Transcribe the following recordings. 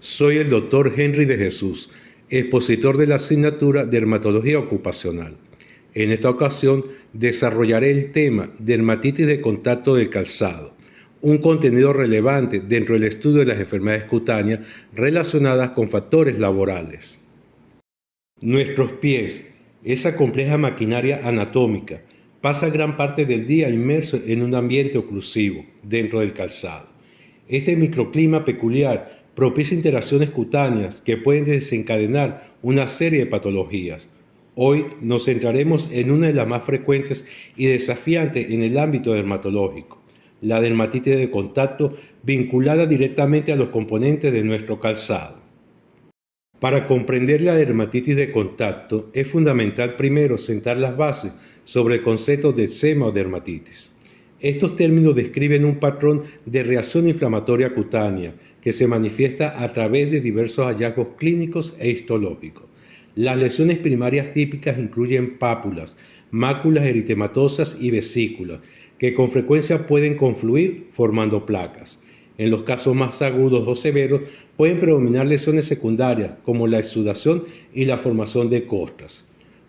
Soy el doctor Henry de Jesús, expositor de la asignatura Dermatología Ocupacional. En esta ocasión desarrollaré el tema Dermatitis de contacto del calzado, un contenido relevante dentro del estudio de las enfermedades cutáneas relacionadas con factores laborales. Nuestros pies, esa compleja maquinaria anatómica, pasa gran parte del día inmerso en un ambiente oclusivo dentro del calzado. Este microclima peculiar propicia interacciones cutáneas que pueden desencadenar una serie de patologías. Hoy nos centraremos en una de las más frecuentes y desafiantes en el ámbito dermatológico, la dermatitis de contacto vinculada directamente a los componentes de nuestro calzado. Para comprender la dermatitis de contacto es fundamental primero sentar las bases sobre el concepto de eczema o dermatitis. Estos términos describen un patrón de reacción inflamatoria cutánea que se manifiesta a través de diversos hallazgos clínicos e histológicos. Las lesiones primarias típicas incluyen pápulas, máculas eritematosas y vesículas, que con frecuencia pueden confluir formando placas. En los casos más agudos o severos pueden predominar lesiones secundarias como la exudación y la formación de costras.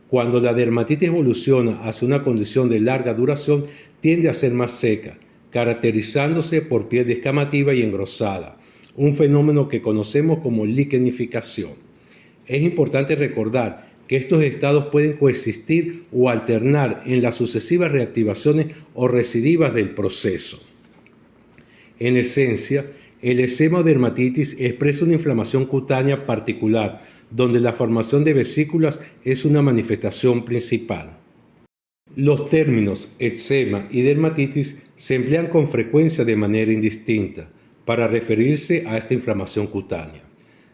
Cuando la dermatitis evoluciona hacia una condición de larga duración, tiende a ser más seca, caracterizándose por piel descamativa y engrosada, un fenómeno que conocemos como liquenificación. Es importante recordar que estos estados pueden coexistir o alternar en las sucesivas reactivaciones o recidivas del proceso. En esencia, el eczema o dermatitis expresa una inflamación cutánea particular, donde la formación de vesículas es una manifestación principal. Los términos eczema y dermatitis se emplean con frecuencia de manera indistinta para referirse a esta inflamación cutánea.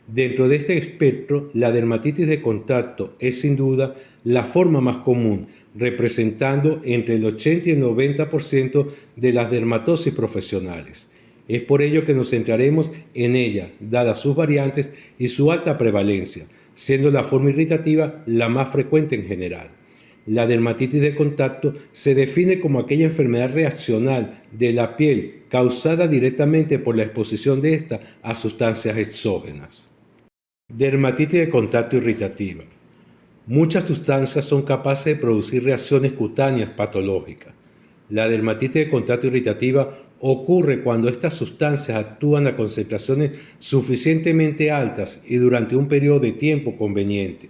Dentro de este espectro, la dermatitis de contacto es sin duda la forma más común, representando entre el 80 y el 90% de las dermatosis profesionales. Es por ello que nos centraremos en ella, dadas sus variantes y su alta prevalencia, siendo la forma irritativa la más frecuente en general. La dermatitis de contacto se define como aquella enfermedad reaccional de la piel causada directamente por la exposición de ésta a sustancias exógenas. Dermatitis de contacto irritativa. Muchas sustancias son capaces de producir reacciones cutáneas patológicas. La dermatitis de contacto irritativa ocurre cuando estas sustancias actúan a concentraciones suficientemente altas y durante un periodo de tiempo conveniente.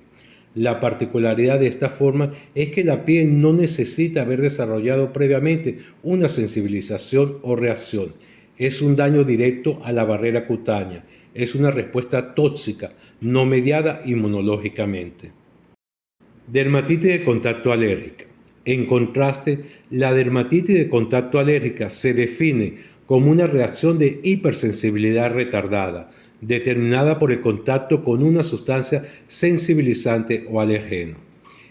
La particularidad de esta forma es que la piel no necesita haber desarrollado previamente una sensibilización o reacción. Es un daño directo a la barrera cutánea. Es una respuesta tóxica, no mediada inmunológicamente. Dermatitis de contacto alérgica. En contraste, la dermatitis de contacto alérgica se define como una reacción de hipersensibilidad retardada, determinada por el contacto con una sustancia sensibilizante o alergeno.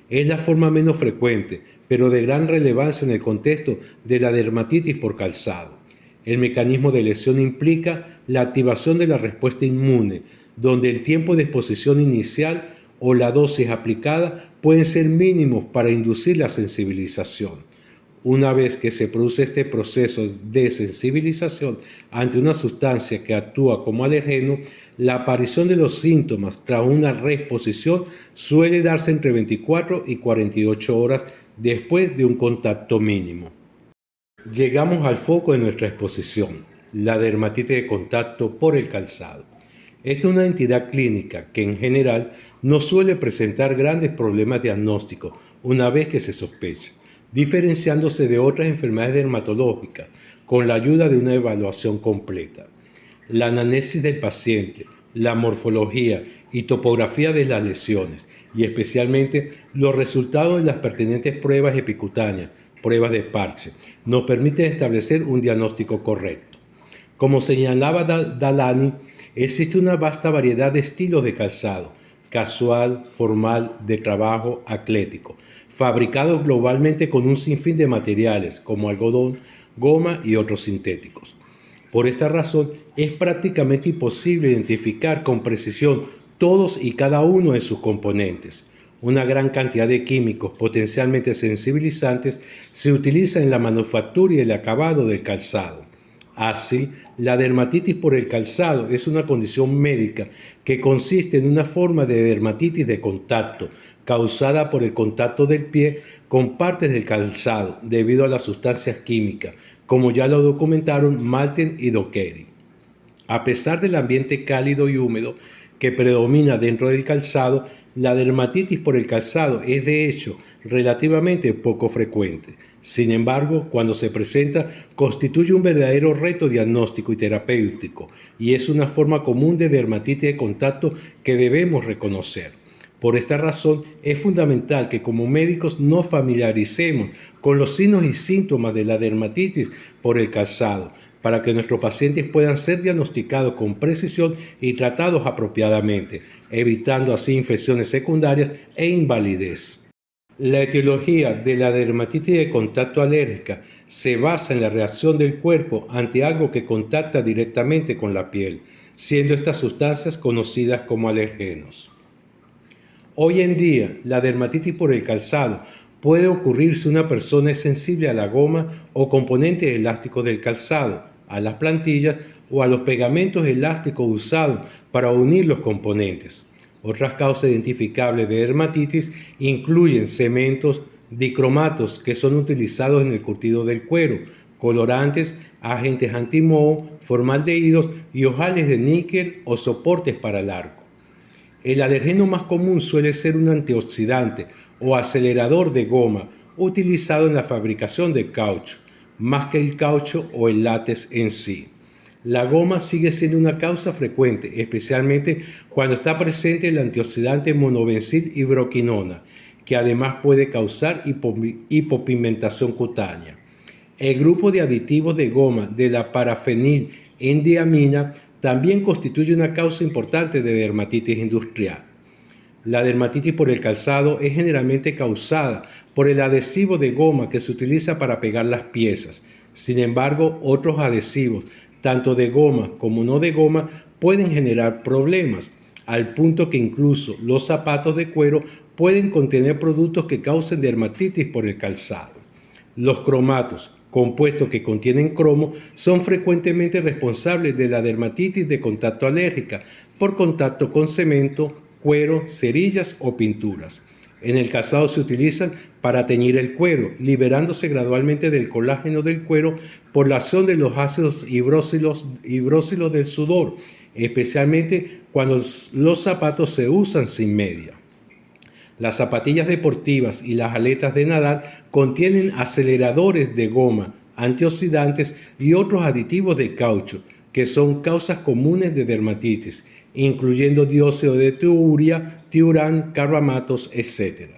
Es la forma menos frecuente, pero de gran relevancia en el contexto de la dermatitis por calzado. El mecanismo de lesión implica la activación de la respuesta inmune, donde el tiempo de exposición inicial o la dosis aplicada pueden ser mínimos para inducir la sensibilización. Una vez que se produce este proceso de sensibilización ante una sustancia que actúa como alergeno, la aparición de los síntomas tras una reexposición suele darse entre 24 y 48 horas después de un contacto mínimo. Llegamos al foco de nuestra exposición, la dermatitis de contacto por el calzado. Esta es una entidad clínica que en general no suele presentar grandes problemas diagnósticos una vez que se sospecha, diferenciándose de otras enfermedades dermatológicas con la ayuda de una evaluación completa. La anamnesis del paciente, la morfología y topografía de las lesiones y especialmente los resultados de las pertinentes pruebas epicutáneas, pruebas de parche, nos permiten establecer un diagnóstico correcto. Como señalaba Dalani, existe una vasta variedad de estilos de calzado, casual, formal, de trabajo, atlético, fabricados globalmente con un sinfín de materiales como algodón, goma y otros sintéticos. Por esta razón, es prácticamente imposible identificar con precisión todos y cada uno de sus componentes. Una gran cantidad de químicos potencialmente sensibilizantes se utilizan en la manufactura y el acabado del calzado. Así, La dermatitis por el calzado es una condición médica que consiste en una forma de dermatitis de contacto causada por el contacto del pie con partes del calzado debido a las sustancias químicas, como ya lo documentaron Malten y Docherty. A pesar del ambiente cálido y húmedo que predomina dentro del calzado, la dermatitis por el calzado es de hecho relativamente poco frecuente. Sin embargo, cuando se presenta, constituye un verdadero reto diagnóstico y terapéutico, y es una forma común de dermatitis de contacto que debemos reconocer. Por esta razón, es fundamental que como médicos nos familiaricemos con los signos y síntomas de la dermatitis por el calzado, para que nuestros pacientes puedan ser diagnosticados con precisión y tratados apropiadamente, evitando así infecciones secundarias e invalidez. La etiología de la dermatitis de contacto alérgica se basa en la reacción del cuerpo ante algo que contacta directamente con la piel, siendo estas sustancias conocidas como alergenos. Hoy en día, la dermatitis por el calzado puede ocurrir si una persona es sensible a la goma o componentes elásticos del calzado, a las plantillas o a los pegamentos elásticos usados para unir los componentes. Otras causas identificables de dermatitis incluyen cementos, dicromatos que son utilizados en el curtido del cuero, colorantes, agentes antimoho, formaldehídos y ojales de níquel o soportes para el arco. El alergeno más común suele ser un antioxidante o acelerador de goma utilizado en la fabricación del caucho, más que el caucho o el látex en sí. La goma sigue siendo una causa frecuente, especialmente cuando está presente el antioxidante monobensil hidroquinona, que además puede causar hipopigmentación cutánea. El grupo de aditivos de goma de la parafenilendiamina también constituye una causa importante de dermatitis industrial. La dermatitis por el calzado es generalmente causada por el adhesivo de goma que se utiliza para pegar las piezas. Sin embargo, otros adhesivos, tanto de goma como no de goma, pueden generar problemas, al punto que incluso los zapatos de cuero pueden contener productos que causen dermatitis por el calzado. Los cromatos, compuestos que contienen cromo, son frecuentemente responsables de la dermatitis de contacto alérgica por contacto con cemento, cuero, cerillas o pinturas. En el calzado se utilizan para teñir el cuero, liberándose gradualmente del colágeno del cuero por la acción de los ácidos hidróxilos del sudor, especialmente cuando los zapatos se usan sin media. Las zapatillas deportivas y las aletas de nadar contienen aceleradores de goma, antioxidantes y otros aditivos de caucho, que son causas comunes de dermatitis, incluyendo dióxido de teuria, tiurán, carbamatos, etc.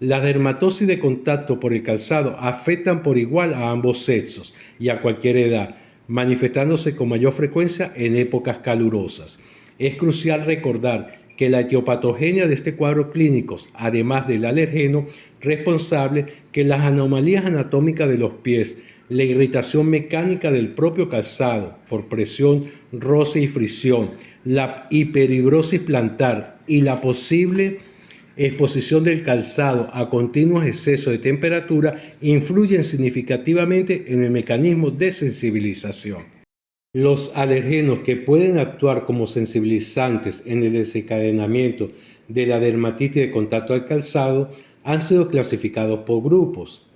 La dermatosis de contacto por el calzado afectan por igual a ambos sexos y a cualquier edad, manifestándose con mayor frecuencia en épocas calurosas. Es crucial recordar que la etiopatogenia de este cuadro clínico, además del alergeno responsable, que las anomalías anatómicas de los pies, la irritación mecánica del propio calzado por presión, roce y fricción, la hiperhidrosis plantar y la posible exposición del calzado a continuos excesos de temperatura influyen significativamente en el mecanismo de sensibilización. Los alergenos que pueden actuar como sensibilizantes en el desencadenamiento de la dermatitis de contacto al calzado han sido clasificados por grupos.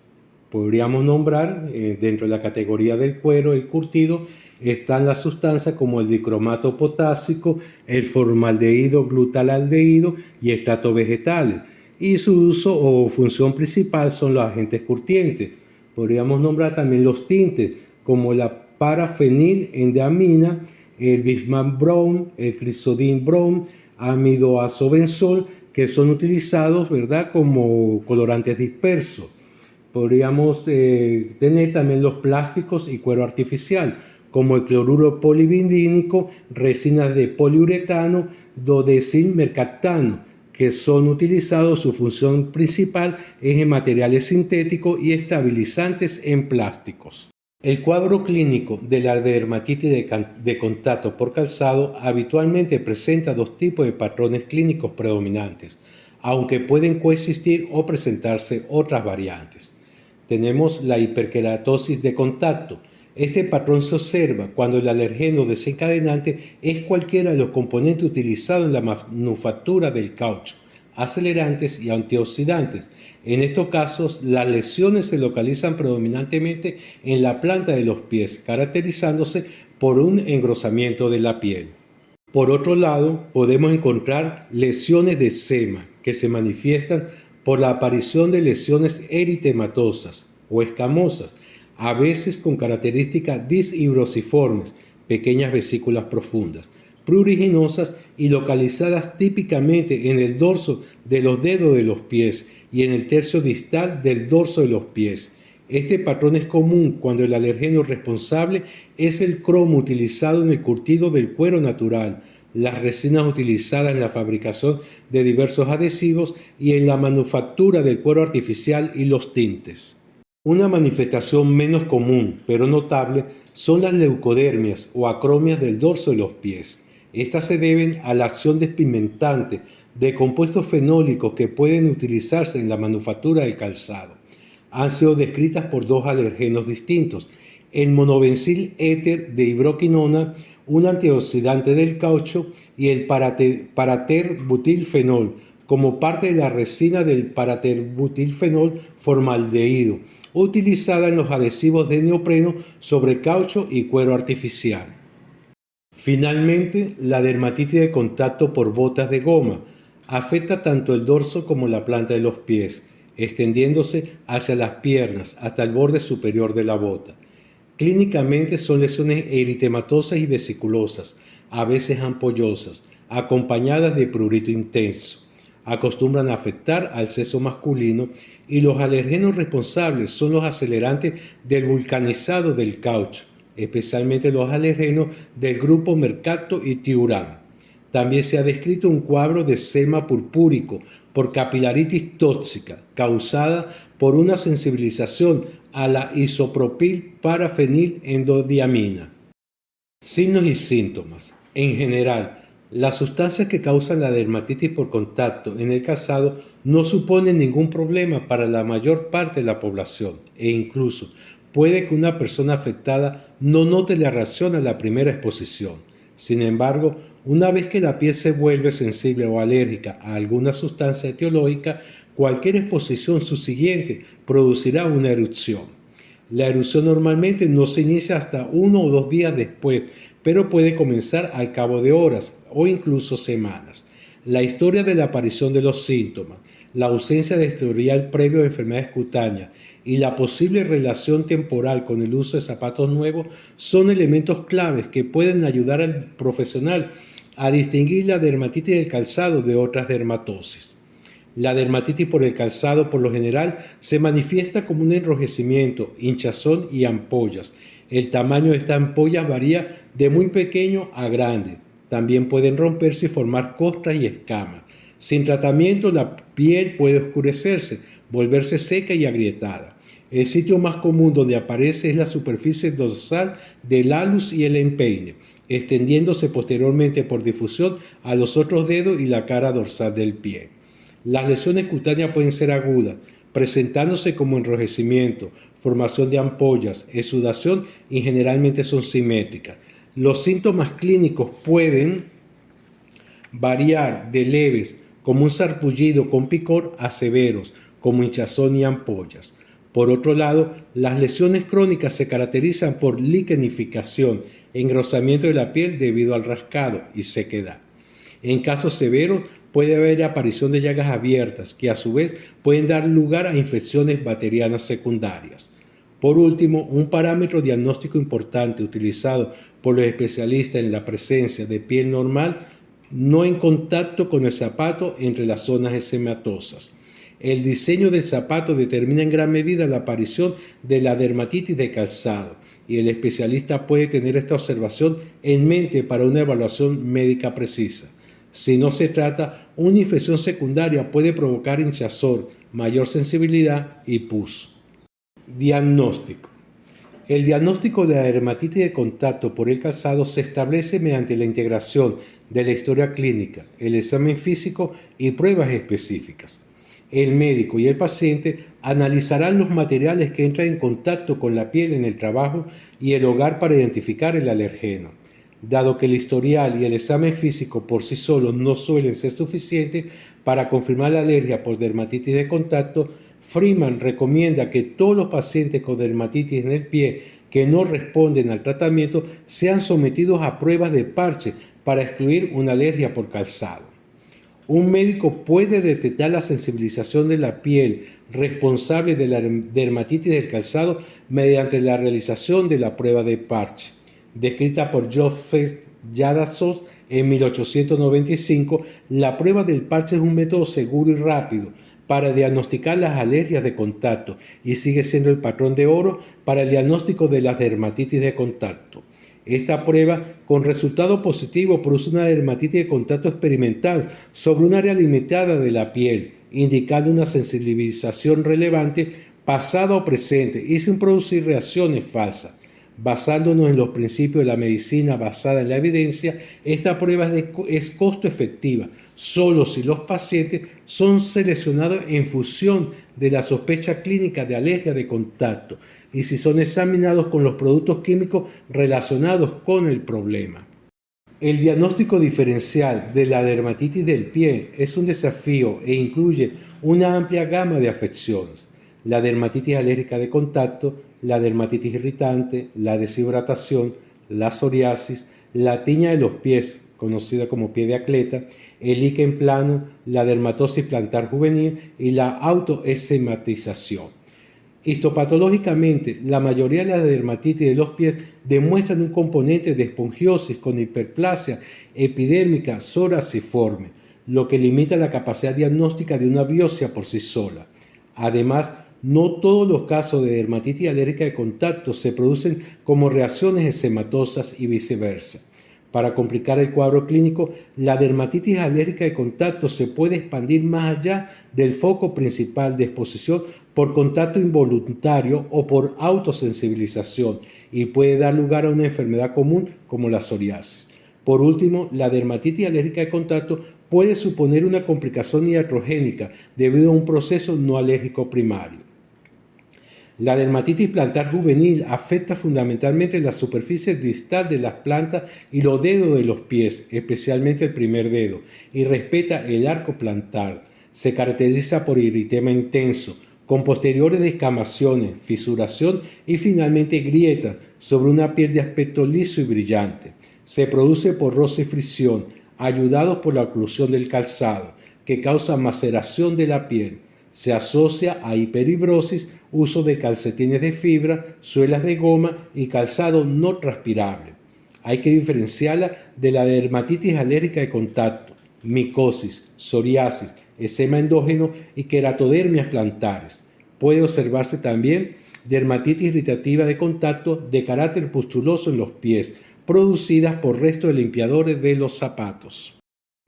Podríamos nombrar, dentro de la categoría del cuero, el curtido, están las sustancias como el dicromato potásico, el formaldehído glutalaldehído y extractos vegetales. Y su uso o función principal son los agentes curtientes. Podríamos nombrar también los tintes, como la parafenilendiamina, el Bismuth brown, el crisodin brown, amidoazobenzol, que son utilizados, ¿verdad?, como colorantes dispersos. Podríamos tener también los plásticos y cuero artificial, como el cloruro polivindínico, resinas de poliuretano, dodecilmercaptano, que son utilizados, su función principal es en materiales sintéticos y estabilizantes en plásticos. El cuadro clínico de la dermatitis de contacto por calzado habitualmente presenta dos tipos de patrones clínicos predominantes, aunque pueden coexistir o presentarse otras variantes. Tenemos la hiperkeratosis de contacto, Este patrón se observa cuando el alergeno desencadenante es cualquiera de los componentes utilizados en la manufactura del caucho, acelerantes y antioxidantes. En estos casos, las lesiones se localizan predominantemente en la planta de los pies, caracterizándose por un engrosamiento de la piel. Por otro lado, podemos encontrar lesiones de eczema que se manifiestan por la aparición de lesiones eritematosas o escamosas, a veces con características dishibrosiformes, pequeñas vesículas profundas, pruriginosas y localizadas típicamente en el dorso de los dedos de los pies y en el tercio distal del dorso de los pies. Este patrón es común cuando el alergeno responsable es el cromo utilizado en el curtido del cuero natural, las resinas utilizadas en la fabricación de diversos adhesivos y en la manufactura del cuero artificial y los tintes. Una manifestación menos común, pero notable, son las leucodermias o acromias del dorso de los pies. Estas se deben a la acción despigmentante de compuestos fenólicos que pueden utilizarse en la manufactura del calzado. Han sido descritas por dos alergenos distintos: el monobencil éter de hidroquinona, un antioxidante del caucho, y el paraterbutilfenol, como parte de la resina del paraterbutilfenol formaldehído, utilizada en los adhesivos de neopreno sobre caucho y cuero artificial. Finalmente, la dermatitis de contacto por botas de goma afecta tanto el dorso como la planta de los pies, extendiéndose hacia las piernas hasta el borde superior de la bota. Clínicamente son lesiones eritematosas y vesiculosas, a veces ampollosas, acompañadas de prurito intenso. Acostumbran a afectar al sexo masculino y los alergenos responsables son los acelerantes del vulcanizado del caucho, especialmente los alergenos del grupo mercato y tiurán. También se ha descrito un cuadro de eczema purpúrico por capilaritis tóxica causada por una sensibilización a la isopropilparafenilendodiamina. Signos y síntomas. En general, las sustancias que causan la dermatitis por contacto en el calzado no suponen ningún problema para la mayor parte de la población e incluso puede que una persona afectada no note la reacción a la primera exposición. Sin embargo, una vez que la piel se vuelve sensible o alérgica a alguna sustancia etiológica, cualquier exposición subsiguiente producirá una erupción. La erupción normalmente no se inicia hasta 1 o 2 días después, pero puede comenzar al cabo de horas o incluso semanas. La historia de la aparición de los síntomas, la ausencia de historial previo de enfermedades cutáneas y la posible relación temporal con el uso de zapatos nuevos son elementos claves que pueden ayudar al profesional a distinguir la dermatitis del calzado de otras dermatosis. La dermatitis por el calzado por lo general se manifiesta como un enrojecimiento, hinchazón y ampollas. El tamaño de estas ampollas varía de muy pequeño a grande. También pueden romperse y formar costras y escamas. Sin tratamiento, la piel puede oscurecerse, volverse seca y agrietada. El sitio más común donde aparece es la superficie dorsal del alus y el empeine, extendiéndose posteriormente por difusión a los otros dedos y la cara dorsal del pie. Las lesiones cutáneas pueden ser agudas, presentándose como enrojecimiento, formación de ampollas, exudación y generalmente son simétricas. Los síntomas clínicos pueden variar de leves, como un sarpullido con picor, a severos, como hinchazón y ampollas. Por otro lado, las lesiones crónicas se caracterizan por liquenificación, engrosamiento de la piel debido al rascado y sequedad. En casos severos puede haber aparición de llagas abiertas que a su vez pueden dar lugar a infecciones bacterianas secundarias. Por último, un parámetro diagnóstico importante utilizado por los especialistas en la presencia de piel normal no en contacto con el zapato entre las zonas eczematosas. El diseño del zapato determina en gran medida la aparición de la dermatitis de calzado y el especialista puede tener esta observación en mente para una evaluación médica precisa. Si no se trata, una infección secundaria puede provocar hinchazón, mayor sensibilidad y pus. Diagnóstico. El diagnóstico de la dermatitis de contacto por el calzado se establece mediante la integración de la historia clínica, el examen físico y pruebas específicas. El médico y el paciente analizarán los materiales que entran en contacto con la piel en el trabajo y el hogar para identificar el alergeno. Dado que el historial y el examen físico por sí solos no suelen ser suficientes para confirmar la alergia por dermatitis de contacto, Freeman recomienda que todos los pacientes con dermatitis en el pie que no responden al tratamiento sean sometidos a pruebas de parche para excluir una alergia por calzado. Un médico puede detectar la sensibilización de la piel responsable de la dermatitis del calzado mediante la realización de la prueba de parche, descrita por Joseph Jadassohn en 1895. La prueba del parche es un método seguro y rápido para diagnosticar las alergias de contacto y sigue siendo el patrón de oro para el diagnóstico de la dermatitis de contacto. Esta prueba, con resultado positivo, produce una dermatitis de contacto experimental sobre un área limitada de la piel, indicando una sensibilización relevante pasada o presente y sin producir reacciones falsas. Basándonos en los principios de la medicina basada en la evidencia, esta prueba es costo efectiva solo si los pacientes son seleccionados en función de la sospecha clínica de alergia de contacto y si son examinados con los productos químicos relacionados con el problema. El diagnóstico diferencial de la dermatitis del pie es un desafío e incluye una amplia gama de afecciones: la dermatitis alérgica de contacto, la dermatitis irritante, la deshidratación, la psoriasis, la tiña de los pies, conocida como pie de atleta, el líquen plano, la dermatosis plantar juvenil y la autoestematización. Histopatológicamente, la mayoría de las dermatitis de los pies demuestran un componente de espongiosis con hiperplasia epidérmica psoriasiforme, lo que limita la capacidad diagnóstica de una biopsia por sí sola. Además, no todos los casos de dermatitis alérgica de contacto se producen como reacciones eczematosas y viceversa. Para complicar el cuadro clínico, la dermatitis alérgica de contacto se puede expandir más allá del foco principal de exposición por contacto involuntario o por autosensibilización y puede dar lugar a una enfermedad común como la psoriasis. Por último, la dermatitis alérgica de contacto puede suponer una complicación iatrogénica debido a un proceso no alérgico primario. La dermatitis plantar juvenil afecta fundamentalmente la superficie distal de las plantas y los dedos de los pies, especialmente el primer dedo, y respeta el arco plantar. Se caracteriza por eritema intenso, con posteriores descamaciones, fisuración y finalmente grietas sobre una piel de aspecto liso y brillante. Se produce por roce y fricción, ayudados por la oclusión del calzado, que causa maceración de la piel. Se asocia a hiperhidrosis, uso de calcetines de fibra, suelas de goma y calzado no transpirable. Hay que diferenciarla de la dermatitis alérgica de contacto, micosis, psoriasis, eczema endógeno y queratodermias plantares. Puede observarse también dermatitis irritativa de contacto de carácter pustuloso en los pies, producidas por restos de limpiadores de los zapatos.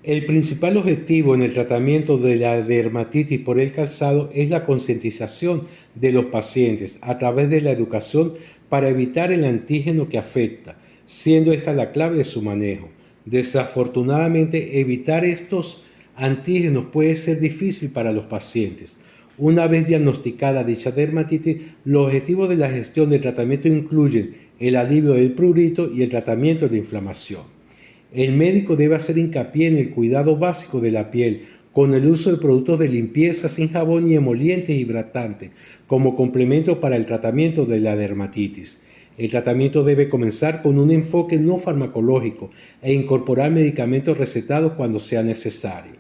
El principal objetivo en el tratamiento de la dermatitis por el calzado es la concientización de los pacientes a través de la educación para evitar el antígeno que afecta, siendo esta la clave de su manejo. Desafortunadamente, evitar estos antígenos puede ser difícil para los pacientes. Una vez diagnosticada dicha dermatitis, los objetivos de la gestión del tratamiento incluyen el alivio del prurito y el tratamiento de la inflamación. El médico debe hacer hincapié en el cuidado básico de la piel con el uso de productos de limpieza sin jabón y emolientes hidratantes como complemento para el tratamiento de la dermatitis. El tratamiento debe comenzar con un enfoque no farmacológico e incorporar medicamentos recetados cuando sea necesario.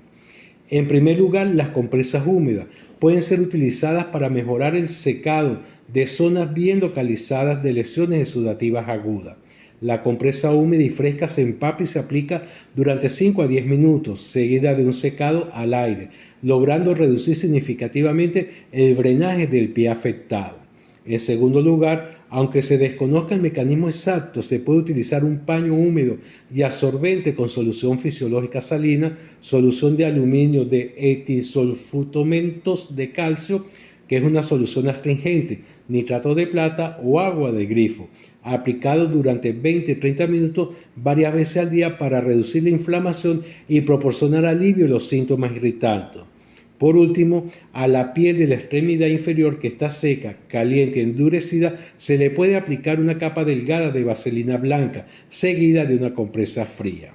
En primer lugar, las compresas húmedas pueden ser utilizadas para mejorar el secado de zonas bien localizadas de lesiones exudativas agudas. La compresa húmeda y fresca se empapa y se aplica durante 5 a 10 minutos, seguida de un secado al aire, logrando reducir significativamente el drenaje del pie afectado. En segundo lugar, aunque se desconozca el mecanismo exacto, se puede utilizar un paño húmedo y absorbente con solución fisiológica salina, solución de aluminio de etisulfutomentos de calcio, que es una solución astringente, nitrato de plata o agua de grifo, aplicado durante 20-30 minutos varias veces al día para reducir la inflamación y proporcionar alivio a los síntomas irritantes. Por último, a la piel de la extremidad inferior que está seca, caliente y endurecida, se le puede aplicar una capa delgada de vaselina blanca, seguida de una compresa fría.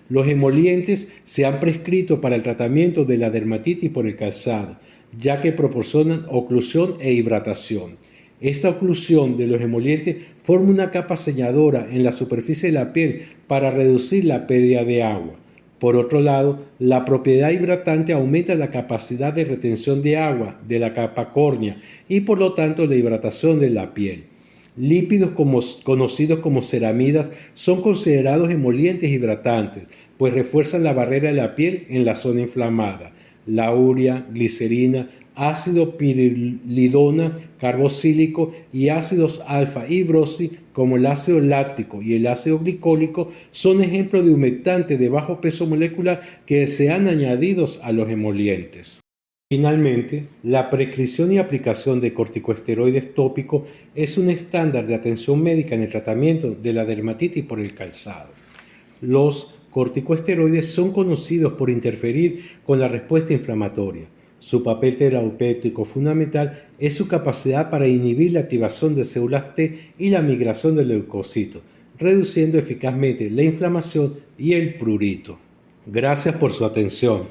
Los emolientes se han prescrito para el tratamiento de la dermatitis por el calzado, ya que proporcionan oclusión e hidratación. Esta oclusión de los emolientes forma una capa selladora en la superficie de la piel para reducir la pérdida de agua. Por otro lado, la propiedad hidratante aumenta la capacidad de retención de agua de la capa córnea y por lo tanto la hidratación de la piel. Lípidos conocidos como ceramidas son considerados emolientes hidratantes, pues refuerzan la barrera de la piel en la zona inflamada. La urea, glicerina, ácido piridona, carboxílico y ácidos alfa y brosi como el ácido láctico y el ácido glicólico son ejemplos de humectantes de bajo peso molecular que se han añadido a los emolientes. Finalmente, la prescripción y aplicación de corticosteroides tópicos es un estándar de atención médica en el tratamiento de la dermatitis por el calzado. Los corticosteroides son conocidos por interferir con la respuesta inflamatoria. Su papel terapéutico fundamental es su capacidad para inhibir la activación de células T y la migración de leucocitos, reduciendo eficazmente la inflamación y el prurito. Gracias por su atención.